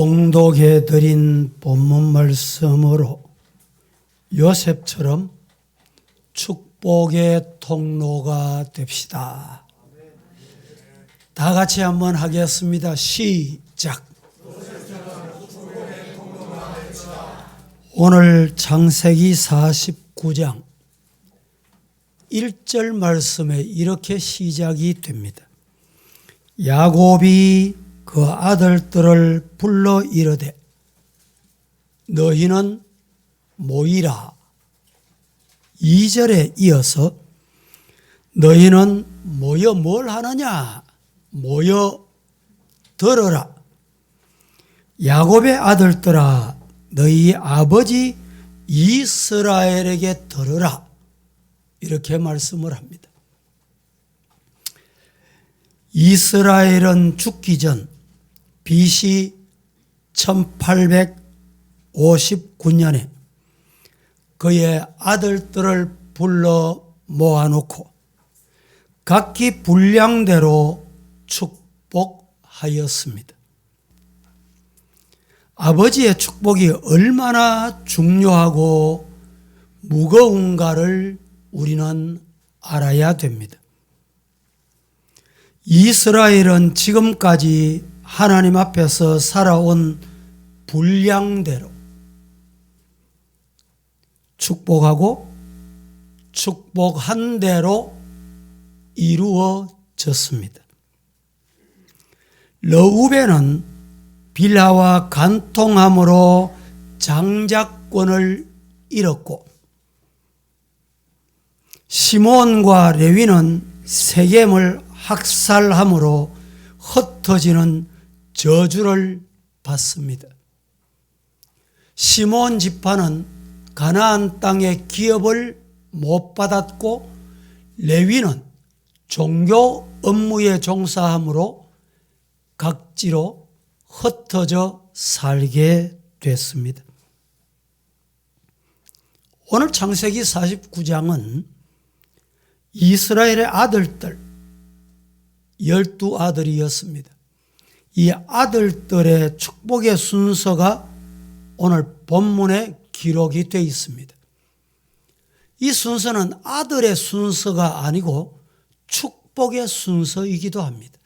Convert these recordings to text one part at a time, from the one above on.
봉독해 드린 본문 말씀으로 요셉처럼 축복의 통로가 됩시다. 다 같이 한번 하겠습니다. 시작. 오늘 창세기 49장 1절 말씀에 이렇게 시작이 됩니다. 야곱이 그 아들들을 불러 이르되 너희는 모이라. 2절에 이어서 너희는 모여 뭘 하느냐? 모여 들어라. 야곱의 아들들아 너희 아버지 이스라엘에게 들으라. 이렇게 말씀을 합니다. 이스라엘은 죽기 전 BC 1859년에 그의 아들들을 불러 모아놓고 각기 분량대로 축복하였습니다. 아버지의 축복이 얼마나 중요하고 무거운가를 우리는 알아야 됩니다. 이스라엘은 지금까지 하나님 앞에서 살아온 분량대로 축복하고 축복한 대로 이루어졌습니다. 르우벤은 빌하와 간통함으로 장자권을 잃었고 시몬과 레위는 세겜을 학살함으로 흩어지는 저주를 받습니다. 시몬 지파는 가나안 땅의 기업을 못 받았고 레위는 종교 업무에 종사함으로 각지로 흩어져 살게 됐습니다. 오늘 창세기 49장은 이스라엘의 아들들 12아들이었습니다. 이 아들들의 축복의 순서가 오늘 본문에 기록이 되어 있습니다. 이 순서는 아들의 순서가 아니고 축복의 순서이기도 합니다.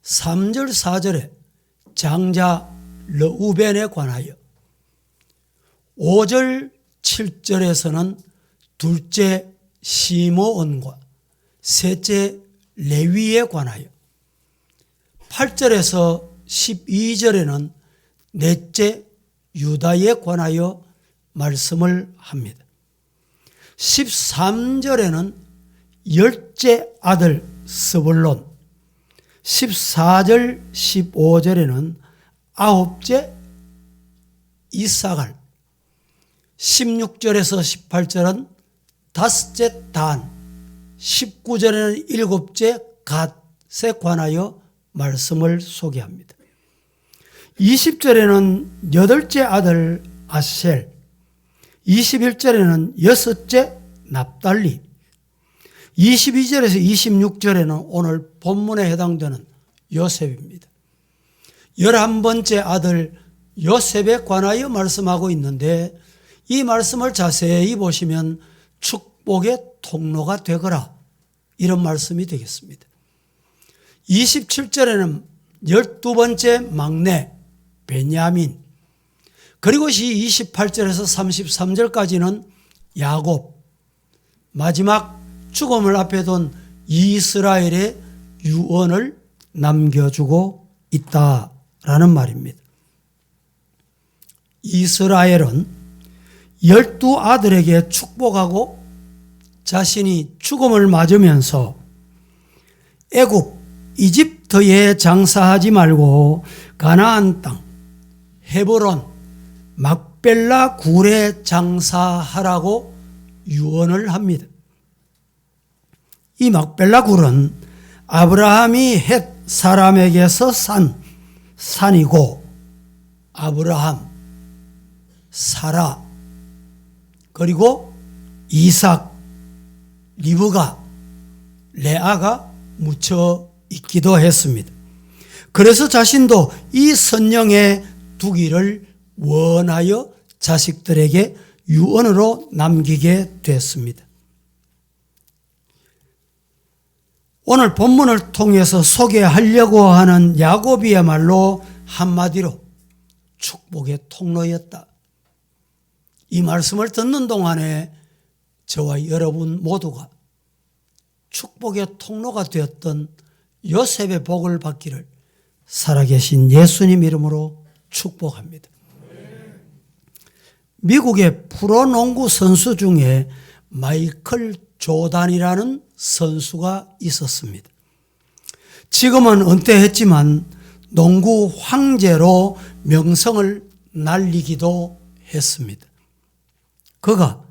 3절 4절에 장자 르우벤에 관하여 5절 7절에서는 둘째 시므온과 셋째 레위에 관하여 8절에서 12절에는 넷째 유다에 관하여 말씀을 합니다. 13절에는 열째 아들 스불론, 14절 15절에는 아홉째 이사갈, 16절에서 18절은 다섯째 단, 19절에는 일곱째 갓에 관하여 말씀을 소개합니다. 20절에는 여덟째 아들 아셀, 21절에는 여섯째 납달리, 22절에서 26절에는 오늘 본문에 해당되는 요셉입니다. 11번째 아들 요셉에 관하여 말씀하고 있는데 이 말씀을 자세히 보시면 축복의 통로가 되거라 이런 말씀이 되겠습니다. 27절에는 12번째 막내 베냐민, 그리고 28절에서 33절까지는 야곱, 마지막 죽음을 앞에 둔 이스라엘의 유언을 남겨주고 있다라는 말입니다. 이스라엘은 12아들에게 축복하고 자신이 죽음을 맞으면서 애굽 이집트에 장사하지 말고 가나안 땅 헤브론 막벨라 굴에 장사하라고 유언을 합니다. 이 막벨라 굴은 아브라함이 헷 사람에게서 산 산이고 아브라함, 사라, 그리고 이삭, 리브가, 레아가 묻혀 있기도 했습니다. 그래서 자신도 이 선영에 두기를 원하여 자식들에게 유언으로 남기게 됐습니다. 오늘 본문을 통해서 소개하려고 하는 야곱이야말로 한마디로 축복의 통로였다. 이 말씀을 듣는 동안에 저와 여러분 모두가 축복의 통로가 되었던 요셉의 복을 받기를 살아계신 예수님 이름으로 축복합니다. 미국의 프로농구 선수 중에 마이클 조단이라는 선수가 있었습니다. 지금은 은퇴했지만 농구 황제로 명성을 날리기도 했습니다. 그가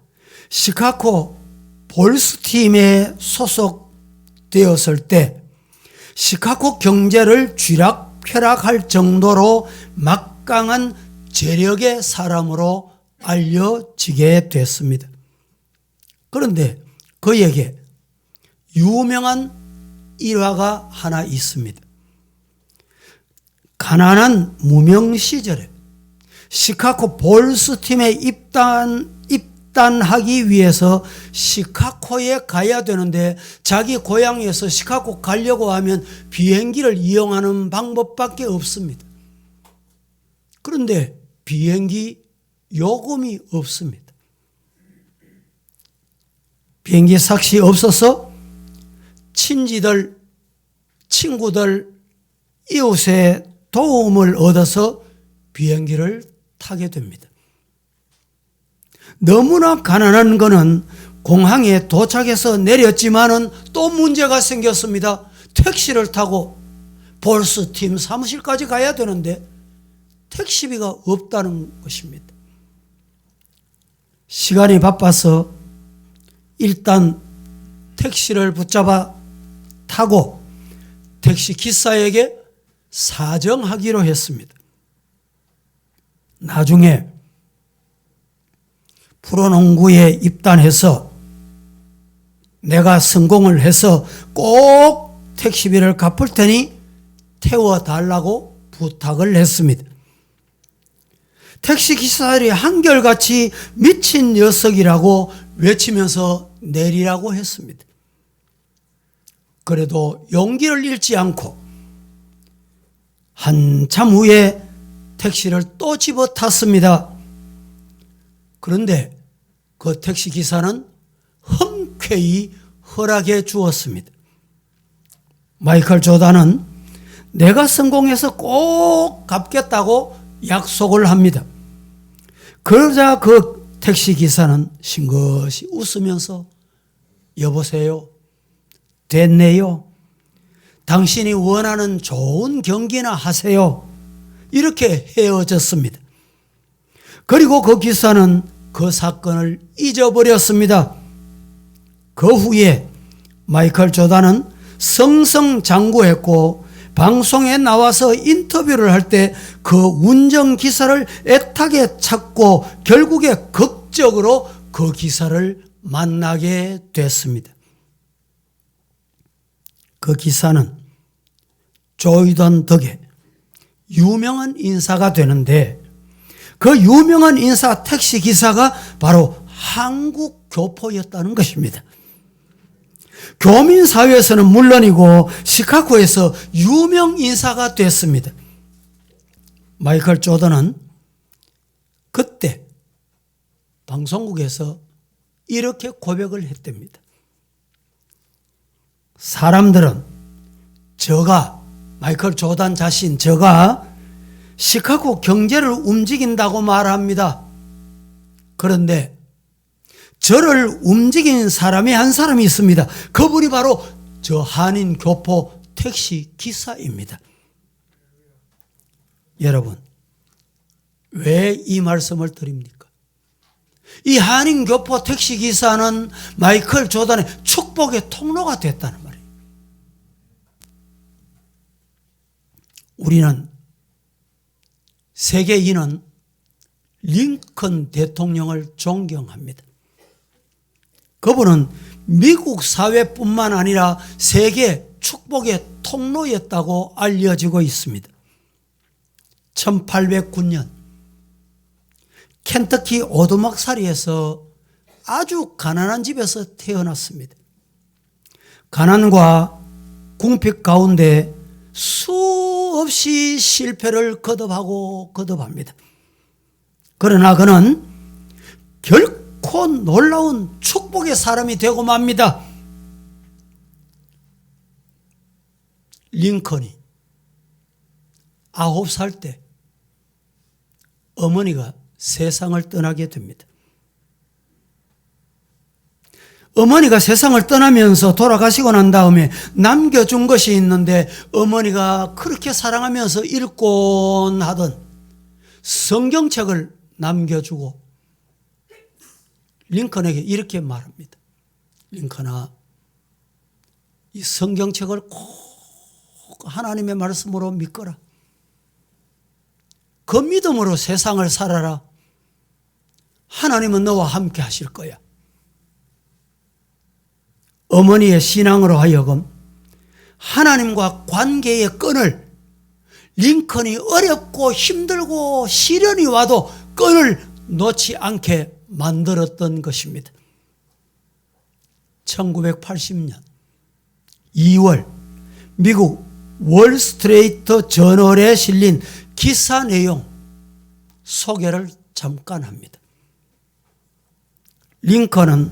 시카고 볼스 팀에 소속되었을 때 시카고 경제를 쥐락펴락할 정도로 막강한 재력의 사람으로 알려지게 됐습니다. 그런데 그에게 유명한 일화가 하나 있습니다. 가난한 무명 시절에 시카고 볼스 팀에 입단하기 위해서 시카고에 가야 되는데 자기 고향에서 시카고 가려고 하면 비행기를 이용하는 방법밖에 없습니다. 그런데 비행기 요금이 없습니다. 비행기 삭시 없어서 친지들, 친구들, 이웃의 도움을 얻어서 비행기를 타게 됩니다. 너무나 가난한 것은 공항에 도착해서 내렸지만은 또 문제가 생겼습니다. 택시를 타고 볼스 팀 사무실까지 가야 되는데 택시비가 없다는 것입니다. 시간이 바빠서 일단 택시를 붙잡아 타고 택시 기사에게 사정하기로 했습니다. 나중에 프로농구에 입단해서 내가 성공을 해서 꼭 택시비를 갚을 테니 태워달라고 부탁을 했습니다. 택시기사들이 한결같이 미친 녀석이라고 외치면서 내리라고 했습니다. 그래도 용기를 잃지 않고 한참 후에 택시를 또 집어 탔습니다. 그런데 그 택시기사는 흔쾌히 허락해 주었습니다. 마이클 조단은 내가 성공해서 꼭 갚겠다고 약속을 합니다. 그러자 그 택시기사는 싱긋이 웃으면서 여보세요, 됐네요. 당신이 원하는 좋은 경기나 하세요. 이렇게 헤어졌습니다. 그리고 그 기사는 그 사건을 잊어버렸습니다. 그 후에 마이클 조단은 승승장구했고 방송에 나와서 인터뷰를 할 때 그 운전기사를 애타게 찾고 결국에 극적으로 그 기사를 만나게 됐습니다. 그 기사는 조이던 덕에 유명한 인사가 되는데 그 유명한 인사 택시기사가 바로 한국 교포였다는 것입니다. 교민사회에서는 물론이고 시카고에서 유명 인사가 됐습니다. 마이클 조던은 그때 방송국에서 이렇게 고백을 했답니다. 사람들은 저가, 마이클 조던 자신, 저가 시카고 경제를 움직인다고 말합니다. 그런데 저를 움직인 사람이 한 사람이 있습니다. 그분이 바로 저 한인 교포 택시 기사입니다. 여러분, 왜 이 말씀을 드립니까? 이 한인 교포 택시 기사는 마이클 조던의 축복의 통로가 됐다는 말이에요. 우리는 세계인은 링컨 대통령을 존경합니다. 그분은 미국 사회뿐만 아니라 세계 축복의 통로였다고 알려지고 있습니다. 1809년 켄터키 오두막살이에서 아주 가난한 집에서 태어났습니다. 가난과 궁핍 가운데 수없이 실패를 거듭하고 거듭합니다. 그러나 그는 결코 놀라운 축복의 사람이 되고 맙니다. 링컨이 9살 때 어머니가 세상을 떠나게 됩니다. 어머니가 세상을 떠나면서 돌아가시고 난 다음에 남겨준 것이 있는데 어머니가 그렇게 사랑하면서 읽곤 하던 성경책을 남겨주고 링컨에게 이렇게 말합니다. 링컨아, 이 성경책을 꼭 하나님의 말씀으로 믿거라. 그 믿음으로 세상을 살아라. 하나님은 너와 함께 하실 거야. 어머니의 신앙으로 하여금 하나님과 관계의 끈을 링컨이 어렵고 힘들고 시련이 와도 끈을 놓지 않게 만들었던 것입니다. 1980년 2월 미국 월스트리트 저널에 실린 기사 내용 소개를 잠깐 합니다. 링컨은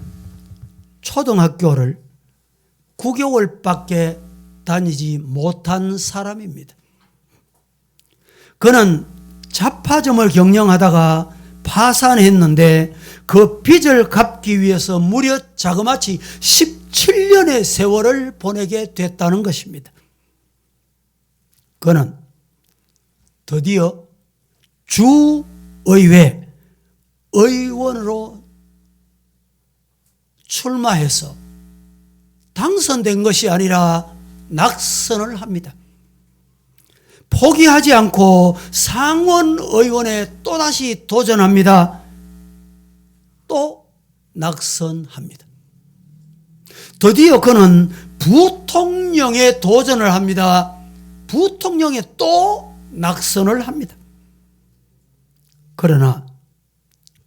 초등학교를 9개월밖에 다니지 못한 사람입니다. 그는 잡화점을 경영하다가 파산했는데 그 빚을 갚기 위해서 무려 자그마치 17년의 세월을 보내게 됐다는 것입니다. 그는 드디어 주의회 의원으로 출마해서 당선된 것이 아니라 낙선을 합니다. 포기하지 않고 상원 의원에 또다시 도전합니다. 또 낙선합니다. 드디어 그는 부통령에 도전을 합니다. 부통령에 또 낙선을 합니다. 그러나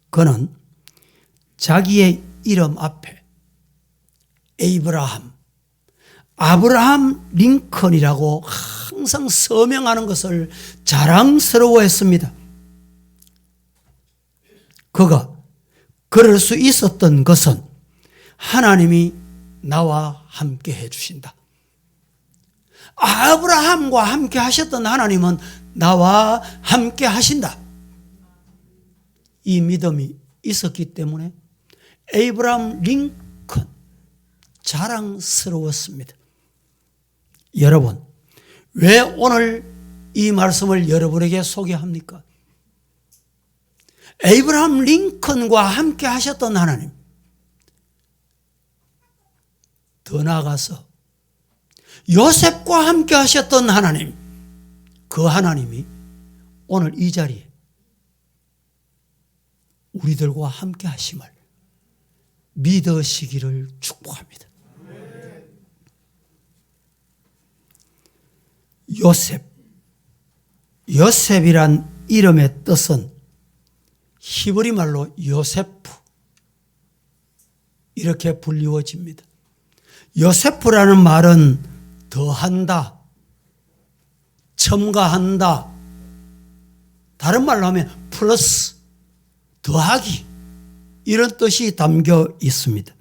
그는 자기의 이름 앞에 아브라함 링컨이라고 항상 서명하는 것을 자랑스러워했습니다. 그가 그럴 수 있었던 것은 하나님이 나와 함께 해주신다. 아브라함과 함께 하셨던 하나님은 나와 함께 하신다. 이 믿음이 있었기 때문에 에이브라함 링컨 자랑스러웠습니다. 여러분, 왜 오늘 이 말씀을 여러분에게 소개합니까? 에이브라함 링컨과 함께 하셨던 하나님, 더 나아가서 요셉과 함께 하셨던 하나님, 그 하나님이 오늘 이 자리에 우리들과 함께 하심을 믿으시기를 축복합니다. 요셉이란 이름의 뜻은 히브리 말로 요세프 이렇게 불리워집니다. 요세프라는 말은 더한다, 첨가한다, 다른 말로 하면 플러스, 더하기, 이런 뜻이 담겨 있습니다.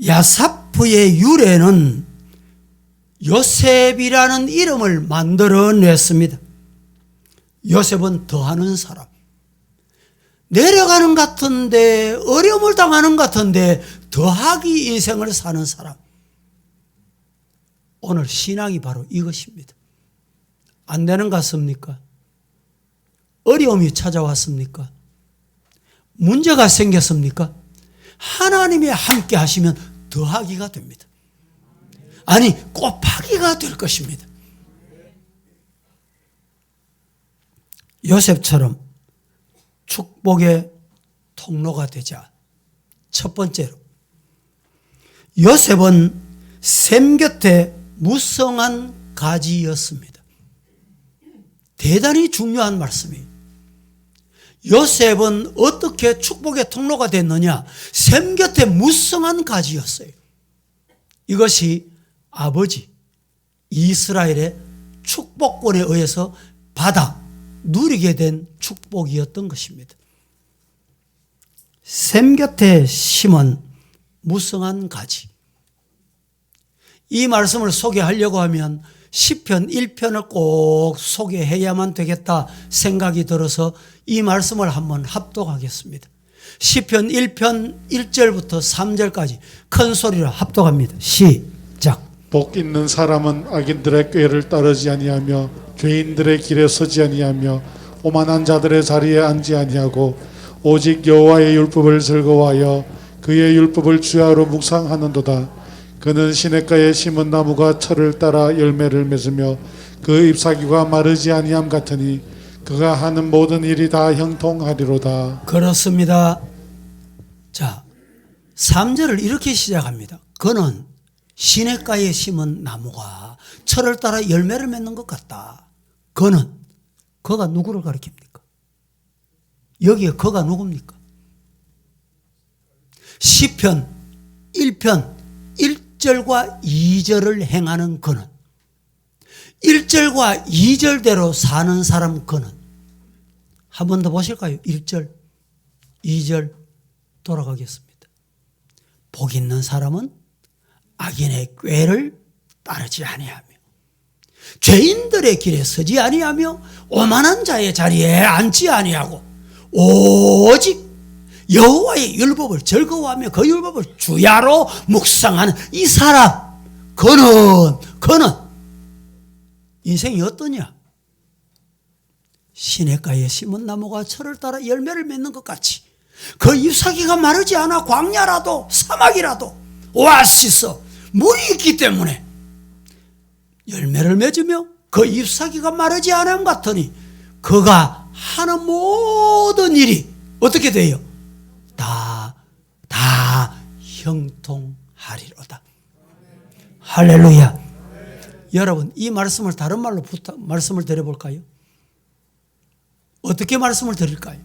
야사프의 유래는 요셉이라는 이름을 만들어냈습니다. 요셉은 더하는 사람, 내려가는 것 같은데, 어려움을 당하는 것 같은데 더하기 인생을 사는 사람. 오늘 신앙이 바로 이것입니다. 안 되는 것 같습니까? 어려움이 찾아왔습니까? 문제가 생겼습니까? 하나님이 함께 하시면 더하기가 됩니다. 아니, 곱하기가 될 것입니다. 요셉처럼 축복의 통로가 되자, 첫 번째로 요셉은 샘 곁에 무성한 가지였습니다. 대단히 중요한 말씀이에요. 요셉은 어떻게 축복의 통로가 됐느냐? 샘 곁에 무성한 가지였어요. 이것이 아버지 이스라엘의 축복권에 의해서 받아 누리게 된 축복이었던 것입니다. 샘 곁에 심은 무성한 가지. 이 말씀을 소개하려고 하면 시편 1편을 꼭 소개해야만 되겠다 생각이 들어서 이 말씀을 한번 합독하겠습니다. 시편 1편 1절부터 3절까지 큰 소리로 합독합니다. 시작. 복 있는 사람은 악인들의 꾀를 따르지 아니하며 죄인들의 길에 서지 아니하며 오만한 자들의 자리에 앉지 아니하고 오직 여호와의 율법을 즐거워하여 그의 율법을 주야로 묵상하는도다. 그는 시냇가에 심은 나무가 철을 따라 열매를 맺으며 그 잎사귀가 마르지 아니함 같으니 그가 하는 모든 일이 다 형통하리로다. 그렇습니다. 자, 3절을 이렇게 시작합니다. 그는 시냇가에 심은 나무가 철을 따라 열매를 맺는 것 같다. 그가 누구를 가리킵니까? 여기에 그가 누굽니까? 시편 1편 1절과 2절을 행하는 그는, 1절과 2절대로 사는 사람 그는. 한 번 더 보실까요? 1절, 2절 돌아가겠습니다. 복 있는 사람은 악인의 꾀를 따르지 아니하며 죄인들의 길에 서지 아니하며 오만한 자의 자리에 앉지 아니하고 오직 여호와의 율법을 즐거워하며 그 율법을 주야로 묵상하는 이 사람, 그는 인생이 어떠냐? 시냇가에 심은 나무가 철을 따라 열매를 맺는 것 같이 그 잎사귀가 마르지 않아 광야라도 사막이라도 오아시스 물이 있기 때문에 열매를 맺으며 그 잎사귀가 마르지 않음 같으니 그가 하는 모든 일이 어떻게 돼요? 다 형통하리로다. 할렐루야. 여러분, 이 말씀을 다른 말로 말씀을 드려볼까요? 어떻게 말씀을 드릴까요?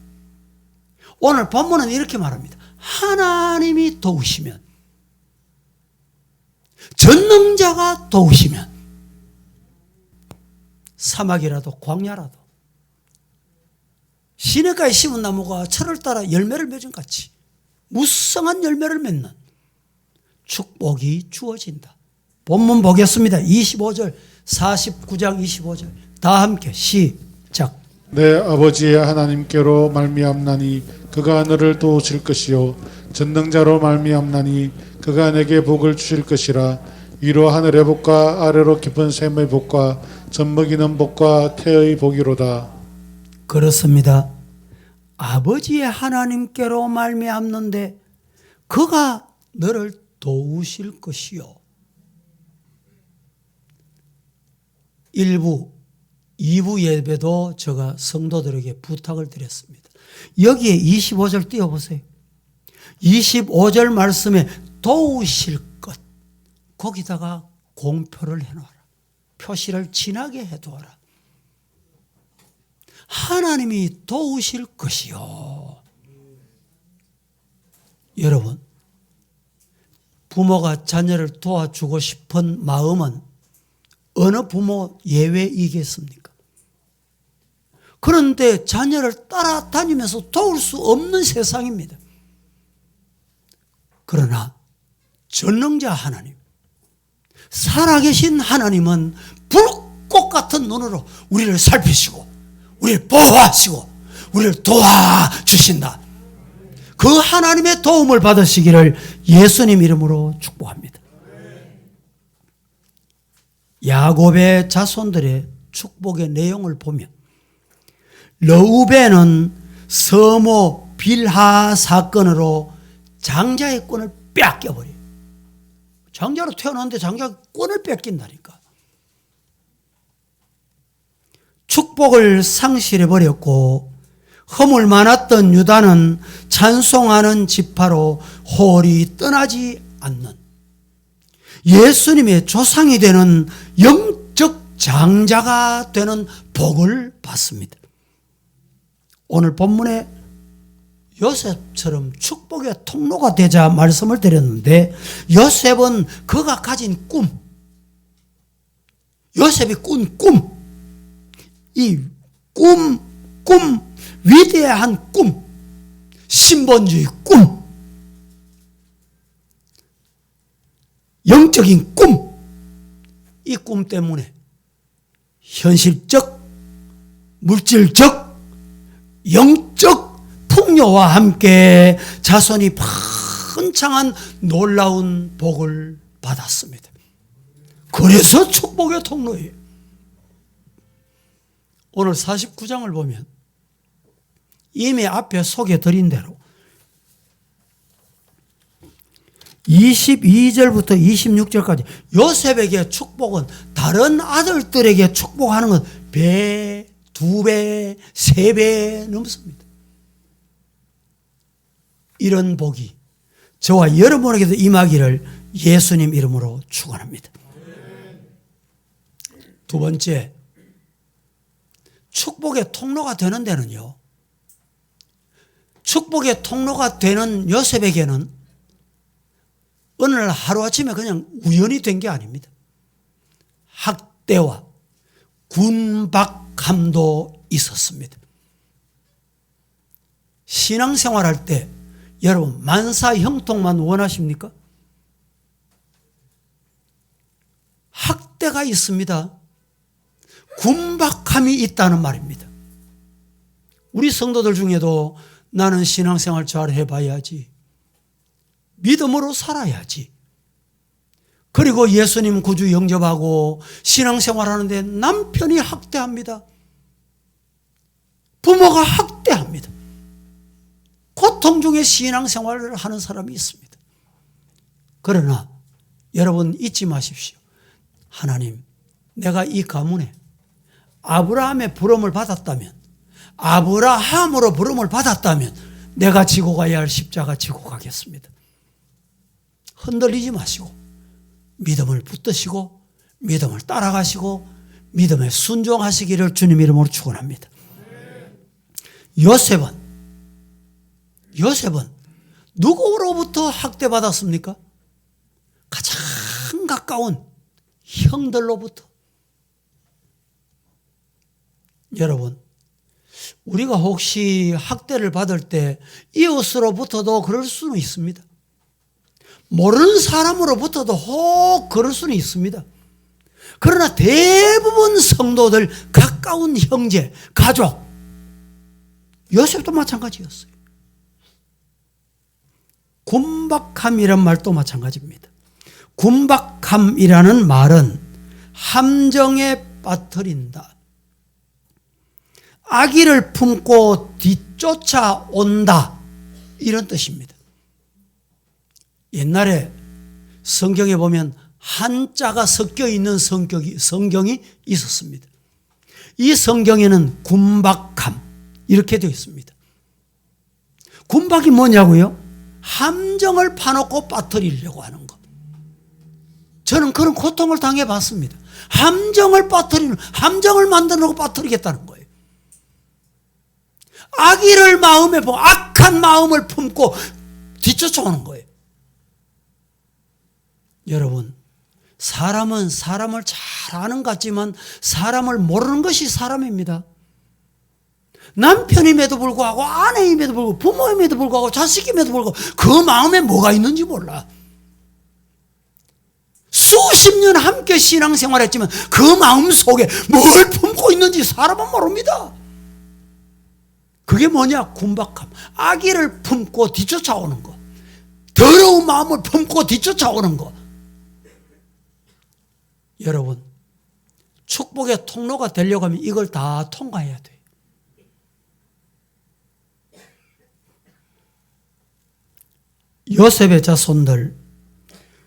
오늘 본문은 이렇게 말합니다. 하나님이 도우시면, 전능자가 도우시면 사막이라도 광야라도 시냇가에 심은 나무가 철을 따라 열매를 맺은 같이 무성한 열매를 맺는 축복이 주어진다. 본문 보겠습니다. 25절, 49장 25절 다 함께 시작. 내 아버지의 하나님께로 말미암나니 그가 너를 도우실 것이요 전능자로 말미암나니 그가 내게 복을 주실 것이라. 위로 하늘의 복과 아래로 깊은 샘의 복과 젖먹이는 복과 태의 복이로다. 그렇습니다. 아버지의 하나님께로 말미암는데 그가 너를 도우실 것이요. 1부, 2부 예배도 제가 성도들에게 부탁을 드렸습니다. 여기에 25절 띄워보세요. 25절 말씀에 도우실 것, 거기다가 공표를 해놓아라. 표시를 진하게 해두어라. 하나님이 도우실 것이요. 여러분, 부모가 자녀를 도와주고 싶은 마음은 어느 부모 예외이겠습니까? 그런데 자녀를 따라다니면서 도울 수 없는 세상입니다. 그러나 전능자 하나님, 살아계신 하나님은 불꽃 같은 눈으로 우리를 살피시고 우리를 보호하시고 우리를 도와주신다. 그 하나님의 도움을 받으시기를 예수님 이름으로 축복합니다. 야곱의 자손들의 축복의 내용을 보면 르우벤은 서모 빌하 사건으로 장자의 꾼을 뺏겨버려요. 장자로 태어났는데 장자가 꾼을 뺏긴다니까. 축복을 상실해버렸고 허물 많았던 유다는 찬송하는 지파로 홀이 떠나지 않는, 예수님의 조상이 되는 영적 장자가 되는 복을 받습니다. 오늘 본문에 요셉처럼 축복의 통로가 되자 말씀을 드렸는데, 요셉은 그가 가진 꿈, 요셉이 꾼 꿈, 이 꿈, 위대한 꿈, 신본주의 꿈, 영적인 꿈, 이 꿈 때문에 현실적, 물질적, 영적 풍요와 함께 자손이 번창한 놀라운 복을 받았습니다. 그래서 축복의 통로예요. 오늘 49장을 보면 이미 앞에 소개드린 대로 22절부터 26절까지 요셉에게 축복은 다른 아들들에게 축복하는 건 배, 2배, 3배 넘습니다. 이런 복이 저와 여러분에게도 임하기를 예수님 이름으로 축원합니다. 두 번째, 축복의 통로가 되는 데는요, 축복의 통로가 되는 요셉에게는 어느 날 하루아침에 그냥 우연이 된 게 아닙니다. 학대와 군박함도 있었습니다. 신앙생활할 때 여러분 만사형통만 원하십니까? 학대가 있습니다. 군박함이 있다는 말입니다. 우리 성도들 중에도 나는 신앙생활 잘 해봐야지, 믿음으로 살아야지, 그리고 예수님 구주 영접하고 신앙생활하는데 남편이 학대합니다. 부모가 학대합니다. 고통 중에 신앙생활을 하는 사람이 있습니다. 그러나 여러분 잊지 마십시오. 하나님, 내가 이 가문에 아브라함의 부름을 받았다면, 아브라함으로 부름을 받았다면 내가 지고 가야 할 십자가 지고 가겠습니다. 흔들리지 마시고 믿음을 붙드시고 믿음을 따라가시고 믿음에 순종하시기를 주님 이름으로 축원합니다. 요셉은 누구로부터 학대받았습니까? 가장 가까운 형들로부터. 여러분, 우리가 혹시 학대를 받을 때 이웃으로부터도 그럴 수는 있습니다. 모르는 사람으로부터도 혹 그럴 수는 있습니다. 그러나 대부분 성도들, 가까운 형제, 가족, 요셉도 마찬가지였어요. 군박함이란 말도 마찬가지입니다. 군박함이라는 말은 함정에 빠뜨린다, 악의를 품고 뒤쫓아온다, 이런 뜻입니다. 옛날에 성경에 보면 한자가 섞여 있는 성경이 있었습니다. 이 성경에는 군박함 이렇게 되어 있습니다. 군박이 뭐냐고요? 함정을 파놓고 빠뜨리려고 하는 것. 저는 그런 고통을 당해봤습니다. 함정을 만들어 놓고 빠뜨리겠다는 거예요. 악의를 마음에 보고 악한 마음을 품고 뒤쫓아오는 거예요. 여러분, 사람은 사람을 잘 아는 것 같지만 사람을 모르는 것이 사람입니다. 남편임에도 불구하고, 아내임에도 불구하고, 부모임에도 불구하고, 자식임에도 불구하고 그 마음에 뭐가 있는지 몰라. 수십 년 함께 신앙생활했지만 그 마음 속에 뭘 품고 있는지 사람은 모릅니다. 그게 뭐냐? 군박함. 악의를 품고 뒤쫓아오는 거, 더러운 마음을 품고 뒤쫓아오는 거. 여러분, 축복의 통로가 되려고 하면 이걸 다 통과해야 돼요. 요셉의 자손들,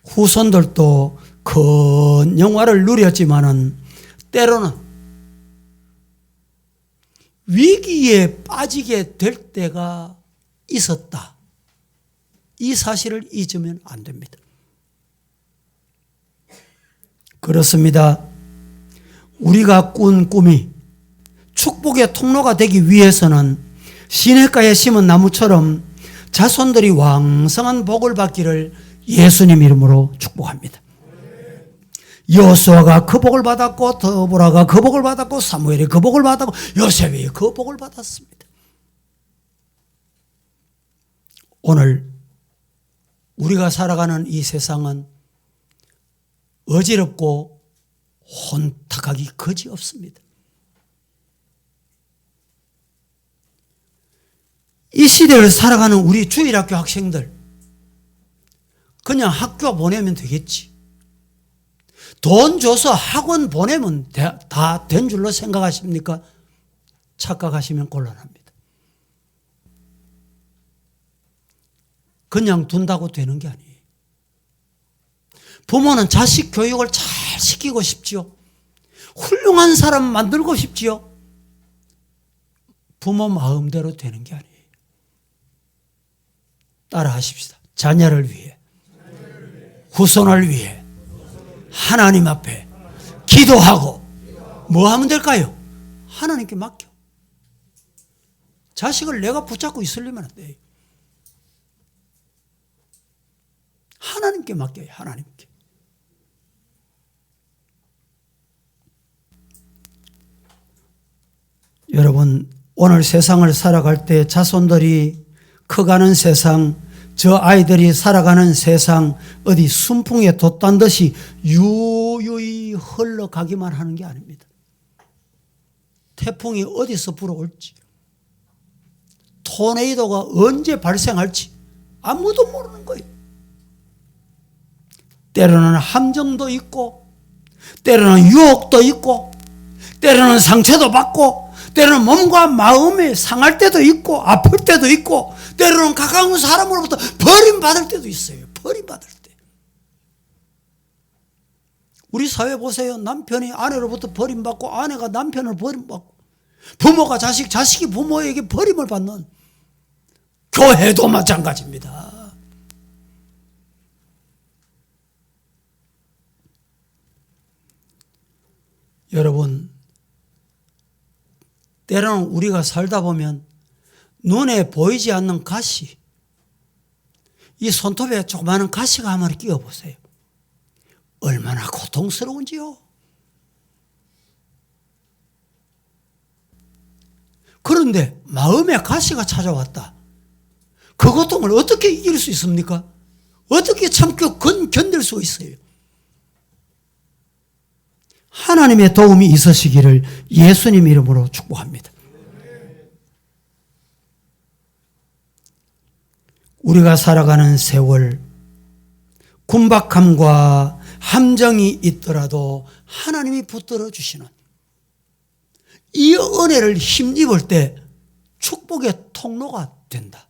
후손들도 큰 영화를 누렸지만은 때로는 위기에 빠지게 될 때가 있었다. 이 사실을 잊으면 안 됩니다. 그렇습니다. 우리가 꾼 꿈이 축복의 통로가 되기 위해서는 시냇가에 심은 나무처럼 자손들이 왕성한 복을 받기를 예수님 이름으로 축복합니다. 여호수아가 그 복을 받았고, 드보라가 그 복을 받았고, 사무엘이 그 복을 받았고, 요셉이 그 복을 받았습니다. 오늘 우리가 살아가는 이 세상은 어지럽고 혼탁하기 그지없습니다. 이 시대를 살아가는 우리 주일학교 학생들, 그냥 학교 보내면 되겠지. 돈 줘서 학원 보내면 다 된 줄로 생각하십니까? 착각하시면 곤란합니다. 그냥 둔다고 되는 게 아니에요. 부모는 자식 교육을 잘 시키고 싶지요. 훌륭한 사람 만들고 싶지요. 부모 마음대로 되는 게 아니에요. 따라 하십시다. 자녀를 위해, 후손을 위해 하나님 앞에 기도하고 뭐 하면 될까요? 하나님께 맡겨. 자식을 내가 붙잡고 있으려면 안 돼요. 하나님께 맡겨요. 하나님께. 여러분, 오늘 세상을 살아갈 때 자손들이 커가는 세상, 저 아이들이 살아가는 세상, 어디 순풍에 돛단 듯이 유유히 흘러가기만 하는 게 아닙니다. 태풍이 어디서 불어올지, 토네이도가 언제 발생할지 아무도 모르는 거예요. 때로는 함정도 있고, 때로는 유혹도 있고, 때로는 상처도 받고, 때로는 몸과 마음이 상할 때도 있고, 아플 때도 있고, 때로는 가까운 사람으로부터 버림받을 때도 있어요. 버림받을 때. 우리 사회 보세요. 남편이 아내로부터 버림받고, 아내가 남편을 버림받고, 부모가 자식, 자식이 부모에게 버림을 받는, 교회도 마찬가지입니다. 여러분, 때로는 우리가 살다 보면 눈에 보이지 않는 가시, 이 손톱에 조그마한 가시가 한 마리 끼워보세요. 얼마나 고통스러운지요. 그런데 마음에 가시가 찾아왔다. 그 고통을 어떻게 이길 수 있습니까? 어떻게 참고 견딜 수 있어요? 하나님의 도움이 있으시기를 예수님 이름으로 축복합니다. 우리가 살아가는 세월, 군박함과 함정이 있더라도 하나님이 붙들어 주시는 이 은혜를 힘입을 때 축복의 통로가 된다.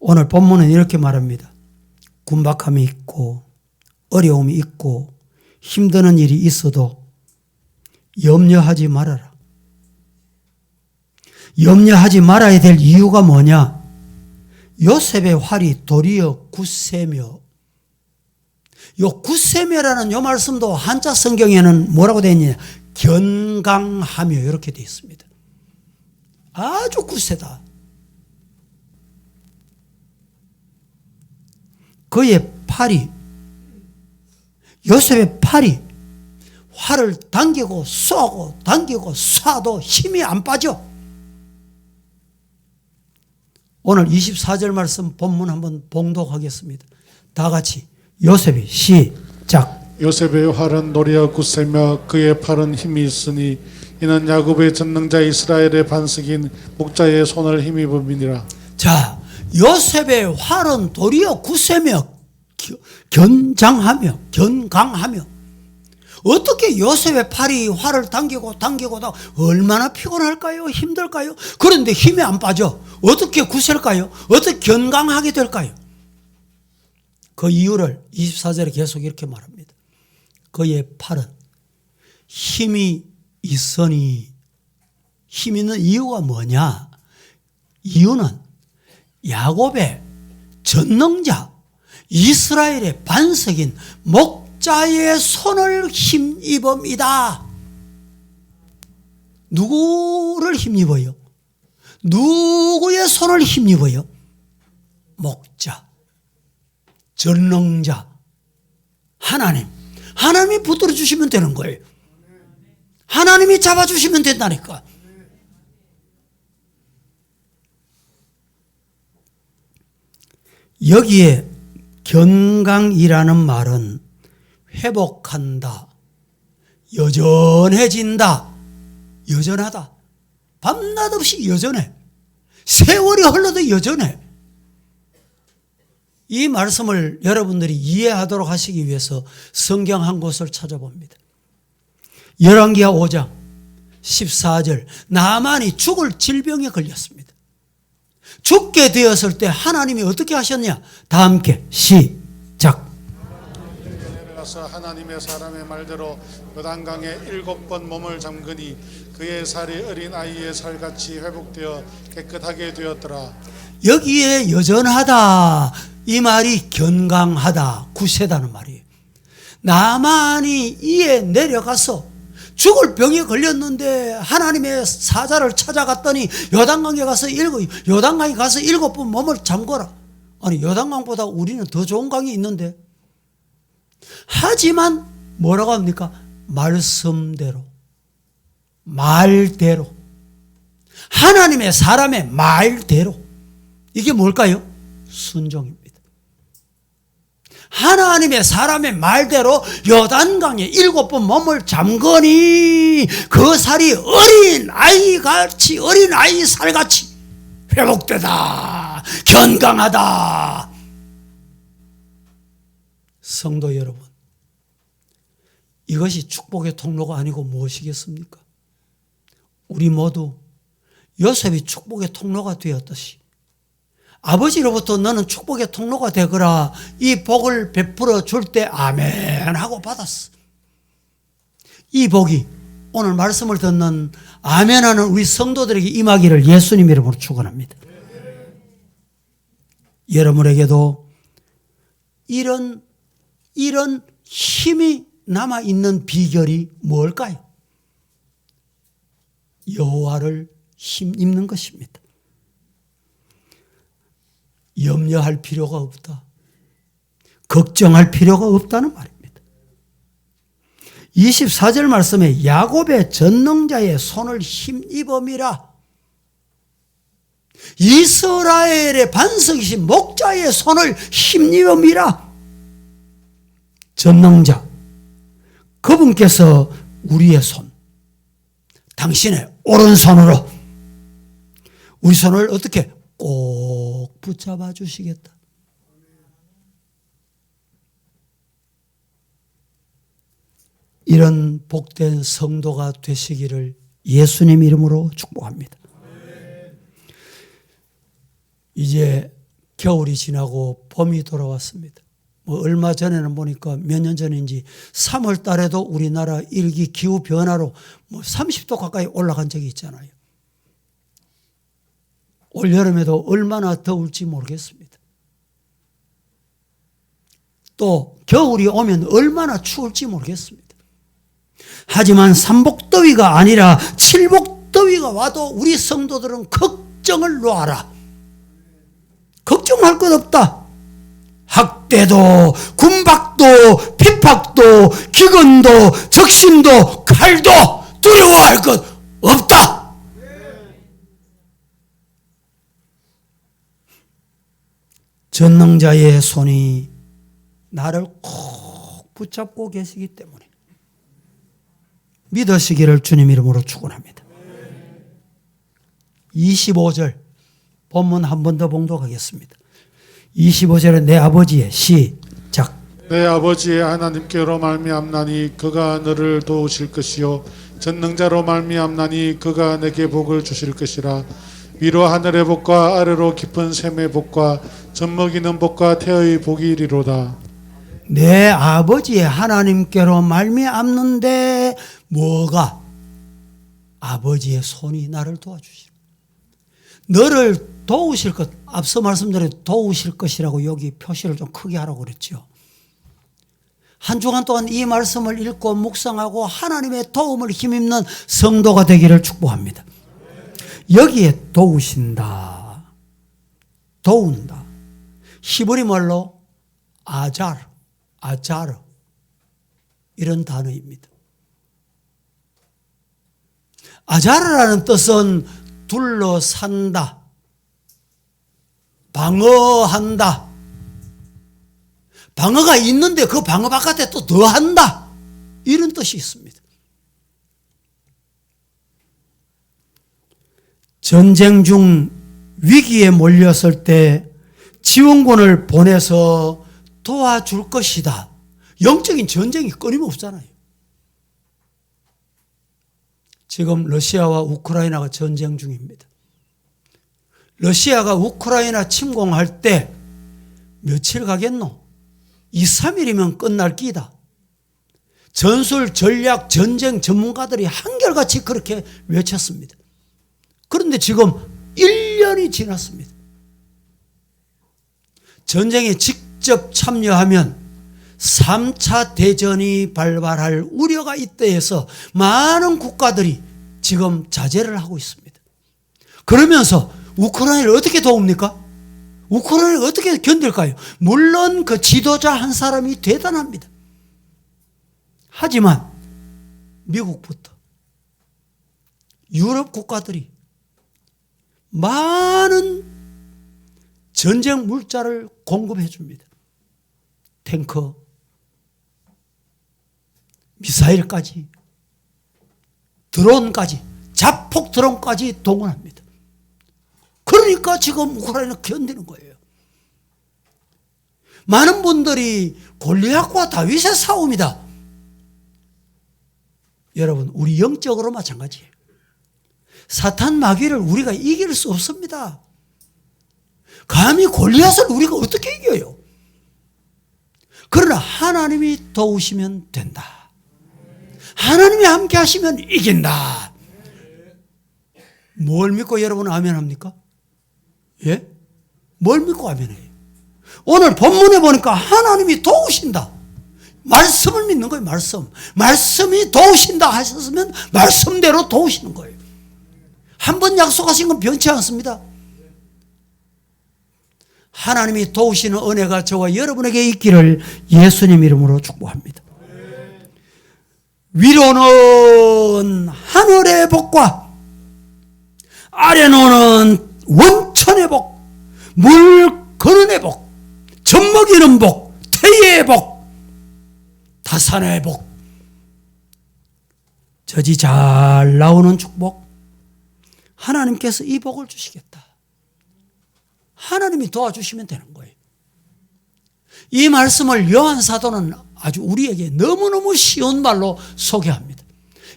오늘 본문은 이렇게 말합니다. 군박함이 있고 어려움이 있고 힘드는 일이 있어도 염려하지 말아라. 염려하지 말아야 될 이유가 뭐냐? 요셉의 활이 도리어 굳세며, 요 굳세며라는 요 말씀도 한자 성경에는 뭐라고 되어 있느냐? 견강하며 이렇게 되어 있습니다. 아주 굳세다. 그의 팔이, 요셉의 팔이 활을 당기고 쏘고 당기고 쏴도 힘이 안 빠져. 오늘 24절 말씀 본문 한번 봉독하겠습니다. 다 같이 요셉이 시작. 요셉의 활은 도리어 굳세며 그의 팔은 힘이 있으니 이는 야곱의 전능자 이스라엘의 반석인 목자의 손을 힘입음이니라. 자, 요셉의 활은 도리어 굳세며 견장하며 견강하며. 어떻게 요셉의 팔이 활을 당기고 얼마나 피곤할까요? 힘들까요? 그런데 힘이 안 빠져. 어떻게 굳을까요? 어떻게 견강하게 될까요? 그 이유를 24절에 계속 이렇게 말합니다. 그의 팔은 힘이 있으니, 힘 있는 이유가 뭐냐? 이유는 야곱의 전능자, 이스라엘의 반석인 목자의 손을 힘입음이다. 누구를 힘입어요? 누구의 손을 힘입어요? 목자, 전능자, 하나님. 하나님이 붙들어 주시면 되는 거예요. 하나님이 잡아주시면 된다니까. 여기에 견강이라는 말은 회복한다, 여전해진다, 여전하다. 밤낮 없이 여전해. 세월이 흘러도 여전해. 이 말씀을 여러분들이 이해하도록 하시기 위해서 성경 한 곳을 찾아봅니다. 열왕기하 5장 14절, 나만이 죽을 질병에 걸렸습니다. 죽게 되었을 때 하나님이 어떻게 하셨냐? 다 함께 시작. 내려가서 하나님의 사람의 말대로 요단강에 7번 몸을 잠그니 그의 살이 어린 아이의 살같이 회복되어 깨끗하게 되었더라. 여기에 여전하다 이 말이 견강하다, 구세다는 말이에요. 나만이 이에 내려가서 죽을 병에 걸렸는데 하나님의 사자를 찾아갔더니 요단강에 가서 요단강에 가서 7번 몸을 잠궈라. 아니, 요단강보다 우리는 더 좋은 강이 있는데. 하지만 뭐라고 합니까? 말씀대로, 말대로, 하나님의 사람의 말대로. 이게 뭘까요? 순종입니다. 하나님의 사람의 말대로 요단강에 7번 몸을 잠그니 그 살이 어린 아이같이, 어린 아이 살같이 회복되다, 견강하다. 성도 여러분, 이것이 축복의 통로가 아니고 무엇이겠습니까? 우리 모두 요셉이 축복의 통로가 되었듯이 아버지로부터 너는 축복의 통로가 되거라, 이 복을 베풀어 줄 때 아멘 하고 받았어. 이 복이 오늘 말씀을 듣는 아멘하는 우리 성도들에게 임하기를 예수님 이름으로 축원합니다. 여러분에게도 이런 힘이 남아있는 비결이 뭘까요? 여호와를 힘입는 것입니다. 염려할 필요가 없다, 걱정할 필요가 없다는 말입니다. 24절 말씀에 야곱의 전능자의 손을 힘입음이라, 이스라엘의 반석이신 목자의 손을 힘입음이라. 전능자, 그분께서 우리의 손, 당신의 오른손으로 우리 손을 어떻게 꼭 붙잡아 주시겠다. 이런 복된 성도가 되시기를 예수님 이름으로 축복합니다. 이제 겨울이 지나고 봄이 돌아왔습니다. 얼마 전에는 보니까 몇 년 전인지 3월 달에도 우리나라 일기 기후 변화로 30도 가까이 올라간 적이 있잖아요. 올 여름에도 얼마나 더울지 모르겠습니다. 또 겨울이 오면 얼마나 추울지 모르겠습니다. 하지만 삼복더위가 아니라 칠복더위가 와도 우리 성도들은 걱정을 놓아라. 걱정할 것 없다. 학대도, 군박도, 핍박도, 기근도, 적신도, 칼도 두려워할 것 없다. 전능자의 손이 나를 꼭 붙잡고 계시기 때문에 믿으시기를 주님 이름으로 축원합니다. 25절 본문 한 번 더 봉독하겠습니다. 25절에 내 아버지의 시작. 내 아버지의 하나님께로 말미암나니 그가 너를 도우실 것이요 전능자로 말미암나니 그가 내게 복을 주실 것이라. 위로 하늘의 복과 아래로 깊은 샘의 복과 젖먹이는 복과 태의 복이 이리로다. 내 아버지의 하나님께로 말미암는데 뭐가? 아버지의 손이 나를 도와주시라. 너를 도우실 것, 앞서 말씀드린 도우실 것이라고 여기 표시를 좀 크게 하라고 그랬죠. 한 주간 동안 이 말씀을 읽고 묵상하고 하나님의 도움을 힘입는 성도가 되기를 축복합니다. 여기에 도우신다, 도운다, 히브리 말로 아자르 이런 단어입니다. 아자르라는 뜻은 둘러산다, 방어한다. 방어가 있는데 그 방어 바깥에 또 더한다, 이런 뜻이 있습니다. 전쟁 중 위기에 몰렸을 때 지원군을 보내서 도와줄 것이다. 영적인 전쟁이 끊임없잖아요. 지금 러시아와 우크라이나가 전쟁 중입니다. 러시아가 우크라이나 침공할 때 며칠 가겠노? 2, 3일이면 끝날 끼다. 전술, 전략, 전쟁 전문가들이 한결같이 그렇게 외쳤습니다. 그런데 지금 1년이 지났습니다. 전쟁에 직접 참여하면 3차 대전이 발발할 우려가 있다 해서 많은 국가들이 지금 자제를 하고 있습니다. 그러면서 우크라이나를 어떻게 도웁니까? 우크라이나를 어떻게 견딜까요? 물론 그 지도자 한 사람이 대단합니다. 하지만 미국부터 유럽 국가들이 많은 전쟁 물자를 공급해 줍니다. 탱커, 미사일까지, 드론까지, 자폭 드론까지 동원합니다. 그러니까 지금 우크라이나 견디는 거예요. 많은 분들이 골리앗과 다윗의 싸움이다. 여러분, 우리 영적으로 마찬가지예요. 사탄 마귀를 우리가 이길 수 없습니다. 감히 골리앗을 우리가 어떻게 이겨요? 그러나 하나님이 도우시면 된다. 하나님이 함께 하시면 이긴다. 뭘 믿고 여러분 아멘합니까? 예? 뭘 믿고 아멘해요? 오늘 본문에 보니까 하나님이 도우신다. 말씀을 믿는 거예요. 말씀이 도우신다 하셨으면 말씀대로 도우시는 거예요. 한 번 약속하신 건 변치 않습니다. 하나님이 도우시는 은혜가 저와 여러분에게 있기를 예수님 이름으로 축복합니다. 위로는 하늘의 복과 아래로는 원천의 복, 물 거는의 복, 젖먹이는 복, 태의 복, 다산의 복, 젖이 잘 나오는 축복, 하나님께서 이 복을 주시겠다. 하나님이 도와주시면 되는 거예요. 이 말씀을 요한 사도는 아주 우리에게 너무너무 쉬운 말로 소개합니다.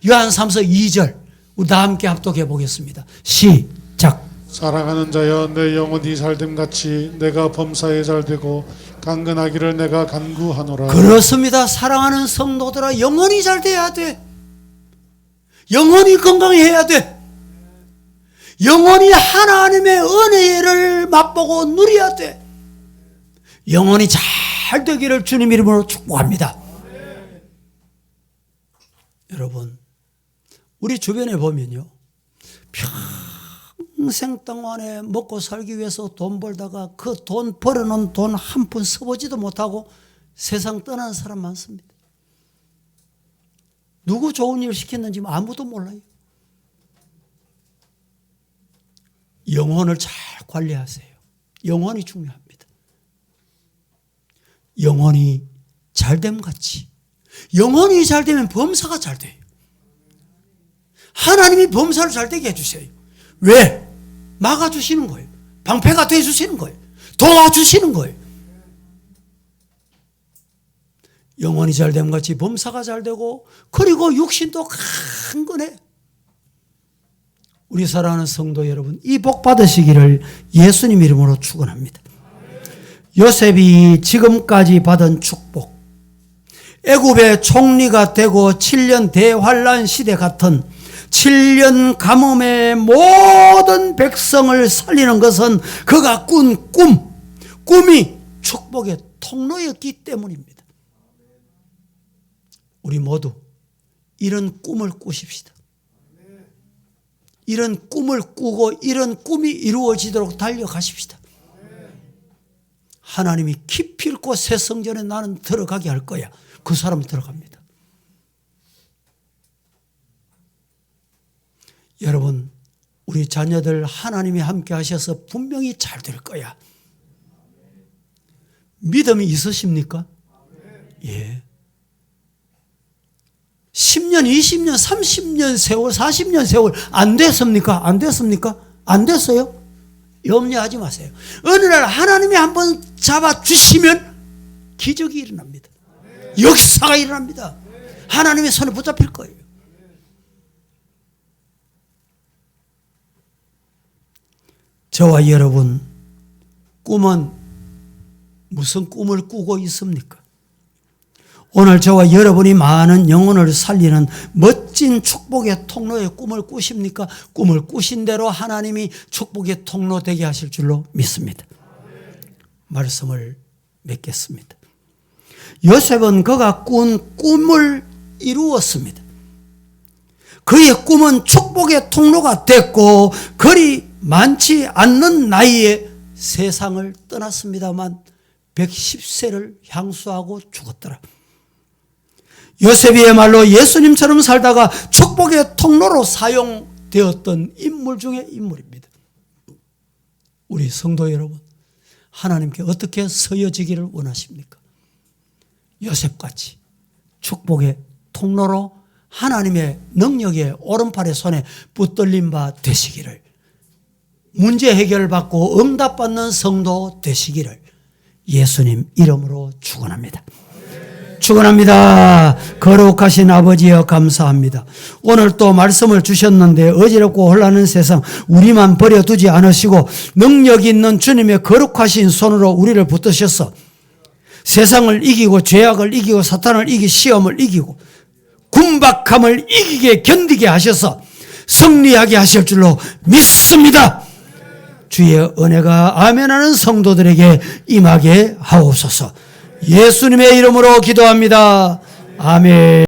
요한 3서 2절 우리 다 함께 합독해 보겠습니다. 시작. 사랑하는 자여, 내 영혼이 잘됨 같이 내가 범사에 잘되고 강건하기를 내가 간구하노라. 그렇습니다. 사랑하는 성도들아, 영혼이 잘 돼야 돼. 영혼이 건강해야 돼. 영혼이 하나님의 은혜를 맛보고 누려야 돼. 영혼이 잘 되기를 주님 이름으로 축복합니다. 여러분, 우리 주변에 보면요, 평생 동안에 먹고 살기 위해서 돈 벌다가 그 돈 벌어놓은 돈 한 푼 써보지도 못하고 세상 떠나는 사람 많습니다. 누구 좋은 일 시켰는지 아무도 몰라요. 영혼을 잘 관리하세요. 영혼이 중요합니다. 영혼이 잘됨 같이. 영혼이 잘 되면 범사가 잘 돼요. 하나님이 범사를 잘 되게 해주세요. 왜? 막아주시는 거예요. 방패가 되어주시는 거예요. 도와주시는 거예요. 영혼이 잘됨 같이 범사가 잘 되고, 그리고 육신도 강건해. 우리 사랑하는 성도 여러분, 이 복 받으시기를 예수님 이름으로 축원합니다. 요셉이 지금까지 받은 축복, 애굽의 총리가 되고 7년 대환란 시대 같은 7년 가뭄의 모든 백성을 살리는 것은 그가 꾼 꿈이 축복의 통로였기 때문입니다. 우리 모두 이런 꿈을 꾸십시다. 이런 꿈을 꾸고 이런 꿈이 이루어지도록 달려가십시다. 하나님이 깊이 있고 새 성전에 나는 들어가게 할 거야. 그 사람은 들어갑니다. 여러분, 우리 자녀들 하나님이 함께 하셔서 분명히 잘 될 거야. 믿음이 있으십니까? 예. 10년, 20년, 30년 세월, 40년 세월 안 됐습니까? 안 됐습니까? 안 됐어요? 염려하지 마세요. 어느 날 하나님이 한번 잡아주시면 기적이 일어납니다. 역사가 일어납니다. 하나님의 손에 붙잡힐 거예요. 저와 여러분, 꿈은 무슨 꿈을 꾸고 있습니까? 오늘 저와 여러분이 많은 영혼을 살리는 멋진 축복의 통로의 꿈을 꾸십니까? 꿈을 꾸신 대로 하나님이 축복의 통로 되게 하실 줄로 믿습니다. 말씀을 맺겠습니다. 요셉은 그가 꾼 꿈을 이루었습니다. 그의 꿈은 축복의 통로가 됐고 그리 많지 않는 나이에 세상을 떠났습니다만 110세를 향수하고 죽었더라. 요셉이야말로 예수님처럼 살다가 축복의 통로로 사용되었던 인물 중에 인물입니다. 우리 성도 여러분, 하나님께 어떻게 서여지기를 원하십니까? 요셉같이 축복의 통로로 하나님의 능력의 오른팔의 손에 붙들린 바 되시기를, 문제 해결받고 응답받는 성도 되시기를 예수님 이름으로 축원합니다. 축원합니다. 거룩하신 아버지여 감사합니다. 오늘 또 말씀을 주셨는데 어지럽고 혼란한 세상 우리만 버려두지 않으시고 능력 있는 주님의 거룩하신 손으로 우리를 붙드셔서 세상을 이기고 죄악을 이기고 사탄을 이기고 시험을 이기고 군박함을 이기게 견디게 하셔서 승리하게 하실 줄로 믿습니다. 주의 은혜가 아멘하는 성도들에게 임하게 하옵소서. 예수님의 이름으로 기도합니다. 아멘.